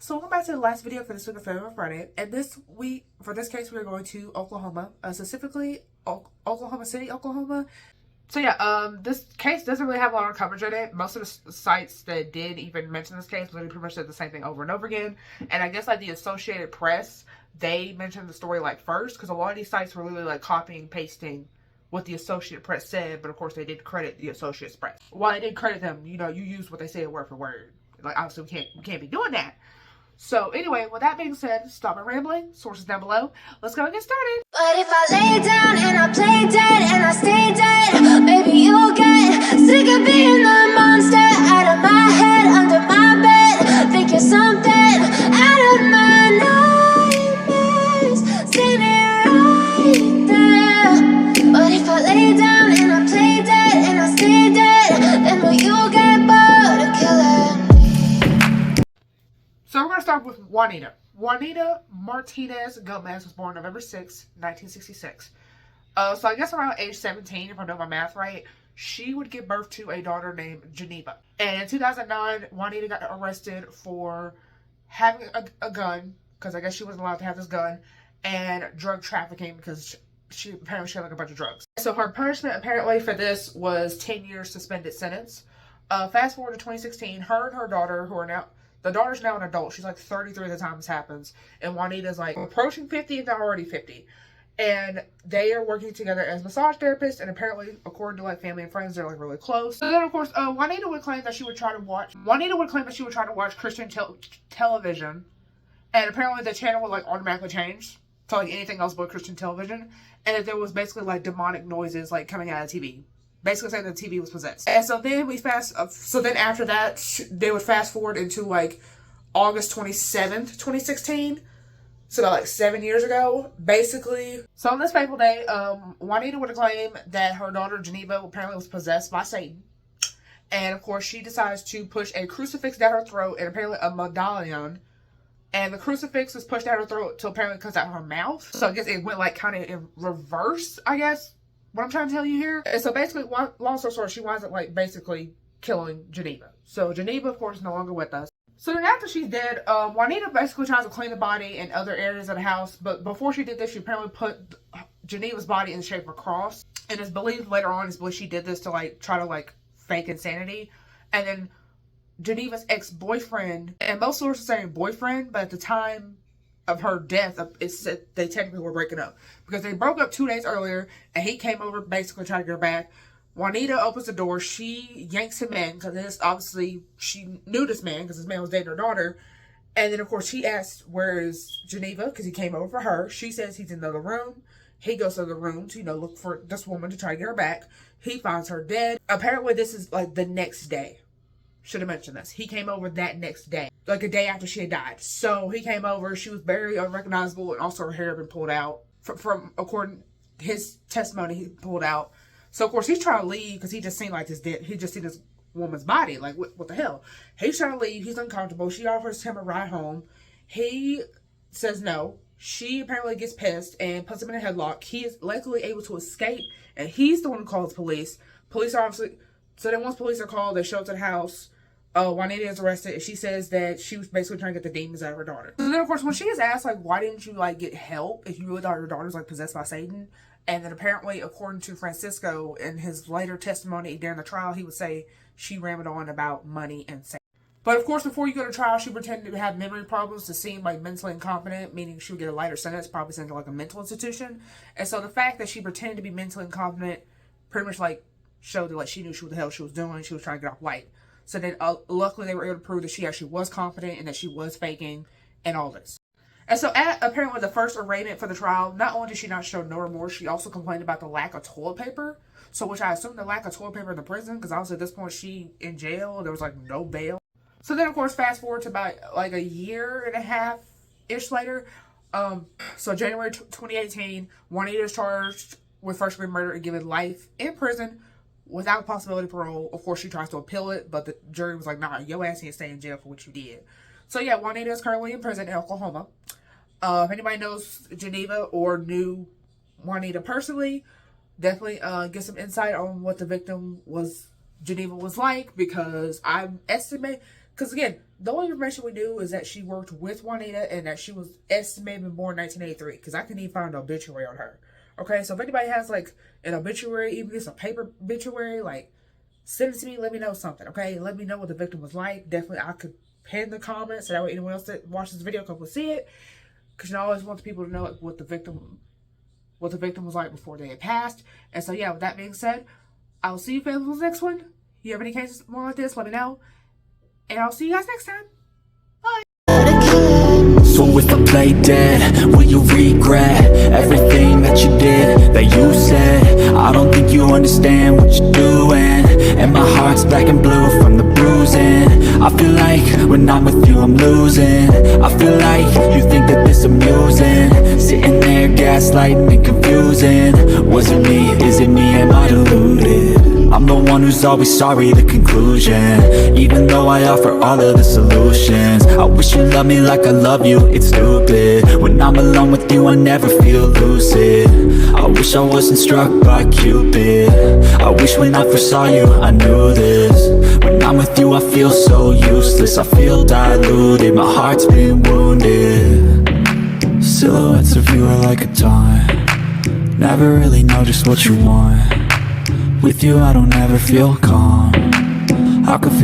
So welcome back to the last video for this week of February Friday. And this week, for this case, we're going to Oklahoma, specifically Oklahoma City, Oklahoma. So yeah, this case doesn't really have a lot of coverage in it. Most of the sites that did even mention this case literally pretty much said the same thing over and over again. And I guess like the Associated Press, they mentioned the story like first, because a lot of these sites were literally like copying and pasting what the Associated Press said, but of course they did credit the Associated Press. While they did credit them, you know, you used what they said word for word. Like obviously we can't be doing that. So anyway, with that being said, stop my rambling. Sources down below. Let's go and get started. But if I lay down and I play dead and I stay dead, maybe you'll get sick of being the monster out of my head, under my bed. Think you're something out of my nightmares. Seen it right there. But if I lay down and I play dead and I stay dead, then will you get bored of killing? So we're going to start with Juanita. Juanita Martinez Gomez was born November 6, 1966. So I guess around age 17, if I know my math right, she would give birth to a daughter named Geneva. And in 2009, Juanita got arrested for having a gun, because I guess she wasn't allowed to have this gun, and drug trafficking, because she apparently had like a bunch of drugs. So her punishment apparently for this was 10 years suspended sentence. Fast forward to 2016, her and her daughter, who are now... The daughter's now an adult. She's like 33 at the time this happens. And Juanita's like approaching 50 and they're already 50. And they are working together as massage therapists. And apparently, according to like family and friends, they're like really close. So then, of course, Juanita would claim that she would try to watch... Christian television. And apparently the channel would like automatically change to like anything else but Christian television. And that there was basically like demonic noises like coming out of the TV. Basically saying the TV was possessed. And so then after that, they would fast forward into like August 27th, 2016. So about like 7 years ago, basically. So on this fateful day, Juanita would claim that her daughter Geneva apparently was possessed by Satan. And of course, she decides to push a crucifix down her throat and apparently a medallion. And the crucifix was pushed down her throat till apparently it comes out her mouth. So I guess it went like kind of in reverse, I guess. What I'm trying to tell you here. And so basically, long story short, she winds up like basically killing Geneva. So Geneva, of course, is no longer with us. So then after she's dead, Juanita basically tries to clean the body in other areas of the house. But before she did this, she apparently put Geneva's body in the shape of a cross. And it's believed later on, she did this to like try to like fake insanity. And then Geneva's ex-boyfriend, and most sources saying boyfriend, but at the time of her death, it said they technically were breaking up because they broke up 2 days earlier, and he came over basically trying to get her back. Juanita opens the door. She yanks him in because obviously she knew this man because this man was dating her daughter. And then of course she asks, "Where is Geneva?" Because he came over for her. She says he's in another room. He goes to the room to look for this woman to try to get her back. He finds her dead. Apparently this is like the next day. Should have mentioned this. He came over that next day, like a day after she had died. So he came over. She was very unrecognizable, and also her hair had been pulled out. From according to his testimony, he pulled out. So of course he's trying to leave because he just seen like this dead. He just seen this woman's body. Like what the hell? He's trying to leave. He's uncomfortable. She offers him a ride home. He says no. She apparently gets pissed and puts him in a headlock. He is luckily able to escape, and he's the one who calls police. Police are obviously... So then once police are called, they show up to the house. Juanita is arrested, and she says that she was basically trying to get the demons out of her daughter. And then, of course, when she is asked, like, why didn't you, like, get help if you really thought your daughter was, like, possessed by Satan? And then apparently, according to Francisco, in his later testimony during the trial, he would say she rambled on about money and Satan. But, of course, before you go to trial, she pretended to have memory problems to seem, like, mentally incompetent, meaning she would get a lighter sentence, probably sent to, like, a mental institution. And so the fact that she pretended to be mentally incompetent pretty much, like, showed that like she knew what the hell she was doing. She was trying to get off light. So then luckily they were able to prove that she actually was confident and that she was faking and all this. And so at apparently the first arraignment for the trial, not only did she not show no remorse, she also complained about the lack of toilet paper. So which I assume the lack of toilet paper in the prison, because obviously at this point she in jail, there was like no bail. So then of course fast forward to about like a year and a half ish later. So January 2018, Juanita is charged with first degree murder and given life in prison without possibility of parole. Of course, she tries to appeal it, but the jury was like, nah, your ass can't stay in jail for what you did. So yeah, Juanita is currently in prison in Oklahoma. If anybody knows Geneva or knew Juanita personally, definitely get some insight on what the victim was, Geneva was like, because I estimate Because again, the only information we knew is that she worked with Juanita and that she was estimated to be born in 1983. Because I couldn't even find an obituary on her. Okay, so if anybody has like an obituary, even if it's a paper obituary, like send it to me. Let me know something. Okay, let me know what the victim was like. Definitely, I could pin the comments so that way anyone else that watches this video can see it. Because I always want the people to know what the victim was like before they had passed. And so yeah, with that being said, I'll see you for the next one. If you have any cases more like this, let me know. And I'll see you guys next time. Bye. So if I play dead, will you regret everything that you did, that you said? I don't think you understand what you're doing, and my heart's black and blue from the bruising. I feel like when I'm with you I'm losing. I feel like you think that this amusing, sitting there gaslighting and confusing. Was it me? Is it me? Am I deluded? I'm the one who's always sorry, the conclusion. Even though I offer all of the solutions, I wish you loved me like I love you, it's stupid. When I'm alone with you I never feel lucid. I wish I wasn't struck by Cupid. I wish when I first saw you I knew this. When I'm with you I feel so useless, I feel diluted, my heart's been wounded. Silhouettes of you are like a taunt, never really know just what you want. With you I don't ever feel calm. I could feel